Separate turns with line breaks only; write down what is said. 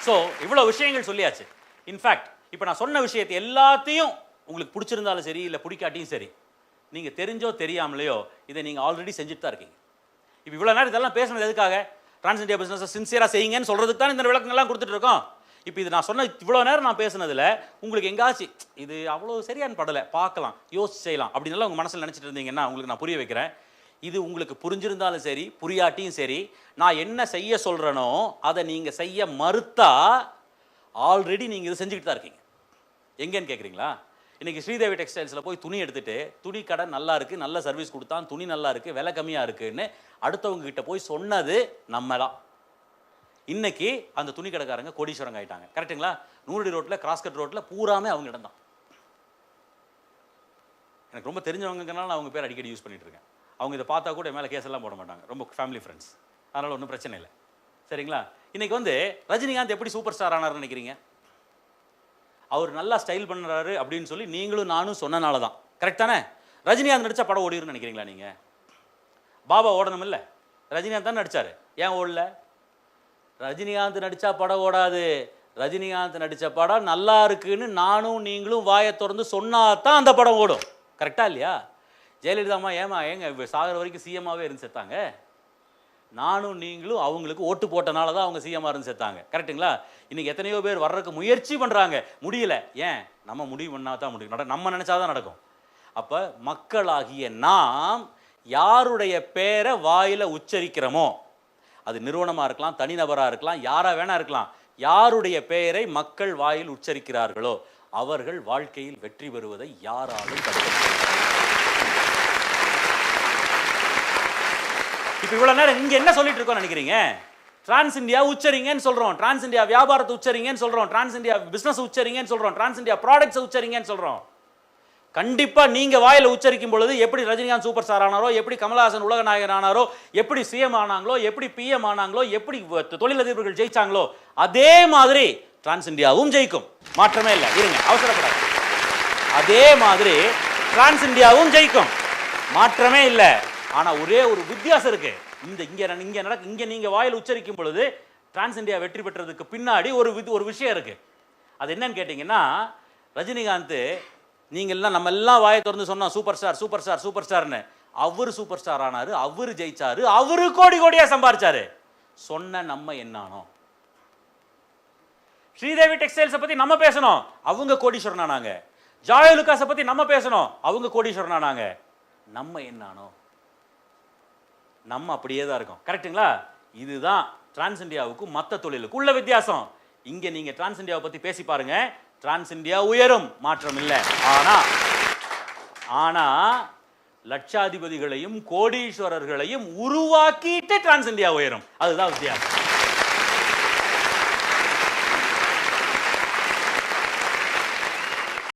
So இவ்வளோ விஷயங்கள் சொல்லியாச்சு. இன்ஃபேக்ட் இப்போ நான் சொன்ன விஷயத்தை எல்லாத்தையும் உங்களுக்கு பிடிச்சிருந்தாலும் சரி இல்லை பிடிக்காட்டியும் சரி, நீங்கள் தெரிஞ்சோ தெரியாமலையோ இதை நீங்கள் ஆல்ரெடி செஞ்சுட்டு தான் இருக்கீங்க. இப்போ இவ்வளோ நேரம் இதெல்லாம் பேசுனது எதுக்காக? டிரான்ஸ் இந்தியா பிஸ்னஸை சின்சியராக செய்யுங்கன்னு சொல்கிறதுக்கு தான் இந்த விளக்கங்கள்லாம் கொடுத்துட்டு இருக்கோம். இப்போ இது நான் சொன்ன இவ்வளோ நேரம் நான் பேசுனதில் உங்களுக்கு எங்காச்சும் இது அவ்வளோ சரியான படலை, பார்க்கலாம், யோசிச்சு செய்யலாம் அப்படின்னால உங்கள் மனசில் நினச்சிட்டு இருந்தீங்கன்னா உங்களுக்கு நான் புரிய வைக்கிறேன். இது உங்களுக்கு புரிஞ்சிருந்தாலும் சரி புரியாட்டியும் சரி, நான் என்ன செய்ய சொல்கிறேனோ அதை நீங்கள் செய்ய மறுத்தா ஆல்ரெடி நீங்கள் இதை செஞ்சுக்கிட்டு தான் இருக்கீங்க. எங்கேன்னு கேட்குறீங்களா? இன்றைக்கி ஸ்ரீதேவி டெக்ஸ்டைல்ஸில் போய் துணி எடுத்துகிட்டு துணி கடை நல்லா இருக்குது, நல்ல சர்வீஸ் கொடுத்தான், துணி நல்லா இருக்குது, விலை கம்மியாக இருக்குதுன்னு அடுத்தவங்க கிட்ட போய் சொன்னது நம்ம தான். இன்னைக்கு அந்த துணி கடைக்காரங்க கோடீஸ்வரங்க ஆகிட்டாங்க. கரெக்டுங்களா? நூறடி ரோட்டில், கிராஸ்கட் ரோட்டில் பூராமே அவங்க இடம் தான். எனக்கு ரொம்ப தெரிஞ்சவங்கனால நான் அவங்க பேர் அடிக்கடி யூஸ் பண்ணிட்டு இருக்கேன். அவங்க இதை பார்த்தா கூட மேலே கேஸ் எல்லாம் போட மாட்டாங்க, ரொம்ப ஃபேமிலி ஃப்ரெண்ட்ஸ், அதனால் ஒன்றும் பிரச்சனை இல்லை. சரிங்களா? இன்றைக்கி ரஜினிகாந்த் எப்படி சூப்பர் ஸ்டார் ஆனார்னு நினைக்கிறீங்க? அவர் நல்லா ஸ்டைல் பண்ணுறாரு அப்படின்னு சொல்லி நீங்களும் நானும் சொன்னனால தான். கரெக்ட் தானே? ரஜினிகாந்த் நடித்தா படம் ஓடிருன்னு நினைக்கிறீங்களா நீங்கள்? பாபா ஓடணும் இல்லை, ரஜினிகாந்த் தான் நடித்தார், ஏன் ஓடல? ரஜினிகாந்த் நடித்தா படம் ஓடாது. ரஜினிகாந்த் நடித்த படம் நல்லா இருக்குன்னு நானும் நீங்களும் வாயை திறந்து சொன்னா தான் அந்த படம் ஓடும். கரெக்டாக இல்லையா? ஜெயலலிதாமா ஏங்க சாகர வரைக்கும் சிஎம்மாவே இருந்து செத்தாங்க? நானும் நீங்களும் அவங்களுக்கு ஓட்டு போட்டனால தான் அவங்க சிஎம்மாக இருந்து செத்தாங்க. கரெக்டுங்களா? இன்றைக்கி எத்தனையோ பேர் வர்றதுக்கு முயற்சி பண்ணுறாங்க, முடியல. ஏன்? நம்ம முடிவு பண்ணால் தான் முடியும், நம்ம நினச்சாதான் நடக்கும். அப்போ மக்களாகிய நாம் யாருடைய பேரை வாயில் உச்சரிக்கிறோமோ, அது நிறுவனமாக இருக்கலாம், தனிநபராக இருக்கலாம், யாராக வேணா இருக்கலாம், யாருடைய பெயரை மக்கள் வாயில் உச்சரிக்கிறார்களோ அவர்கள் வாழ்க்கையில் வெற்றி பெறுவதை யாராலும் தடுக்க முடியாது. இப்போ இவ்வளோ நேரம் இங்கே என்ன சொல்லிட்டு இருக்கோம் நினைக்கிறீங்க? டிரான்ஸ் இந்தியா உச்சரிங்கன்னு சொல்கிறோம், டிரான்ஸ் இந்தியா வியாபாரத்தை உச்சரிங்கன்னு சொல்கிறோம், டிரான்ஸ் இந்தியா பிஸ்னஸ் உச்சரிங்கன்னு சொல்கிறோம், டிரான்ஸ் இந்தியா ப்ராடக்ட்ஸை உச்சரிங்கன்னு சொல்கிறோம். கண்டிப்பாக நீங்கள் வாயில் உச்சரிக்கும் பொழுது எப்படி ரஜினிகாந்த் சூப்பர் ஸ்டார் ஆனாரோ, எப்படி கமலஹாசன் உலக நாயகன் ஆனாரோ, எப்படி சிஎம் ஆனாங்களோ, எப்படி பிஎம் ஆனாங்களோ, எப்படி தொழிலதிபர்கள் ஜெயிச்சாங்களோ, அதே மாதிரி டிரான்ஸ் இந்தியாவும் ஜெயிக்கும். மாற்றமே இல்லை. இருங்க, அவசரப்படாது. அதே மாதிரி டிரான்ஸ் இந்தியாவும் ஜெயிக்கும், மாற்றமே இல்லை. ஆனால் ஒரே ஒரு வித்தியாசம் இருக்கு. இங்கே நீங்கள் வாயில் உச்சரிக்கும் பொழுது டிரான்ஸ் இந்தியா வெற்றி பெற்றதுக்கு பின்னாடி ஒரு விஷயம் இருக்கு. அது என்னன்னு கேட்டிங்கன்னா, ரஜினிகாந்த் நீங்கள்லாம் நம்ம எல்லாம் வாயை திறந்து சொன்னோம் super star super star super ஸ்டார்னு. அவர் சூப்பர் ஸ்டார் ஆனாரு, அவர் ஜெயிச்சாரு, அவரு கோடி கோடியாக சம்பாரிச்சாரு. சொன்ன நம்ம என்னானோ? ஸ்ரீதேவி டெக்ஸ்டைல்ஸை பற்றி நம்ம பேசணும், அவங்க கோடீஸ்வரன் ஆனாங்க. ஜாய் லுகாஸை பற்றி நம்ம பேசணும், அவங்க கோடீஸ்வரன் ஆனாங்க. நம்ம என்னானோ? நம்ம அப்படியே தான் இருக்கோம். கரெக்டுங்களா? இதுதான் டிரான்ஸ் இந்தியாவுக்கும் மற்ற தொழிலுக்கும் உள்ள வித்தியாசம். இங்கே நீங்கள் டிரான்ஸ் இந்தியாவை பற்றி பேசி பாருங்க, டிரான்ஸ் இந்தியா உயரும், மாற்றம் இல்லை. ஆனா லட்சாதிபதிகளையும் கோடீஸ்வரர்களையும் உருவாக்கிட்டு டிரான்ஸ் இந்தியா உயரும். அதுதான் வித்தியாசம்.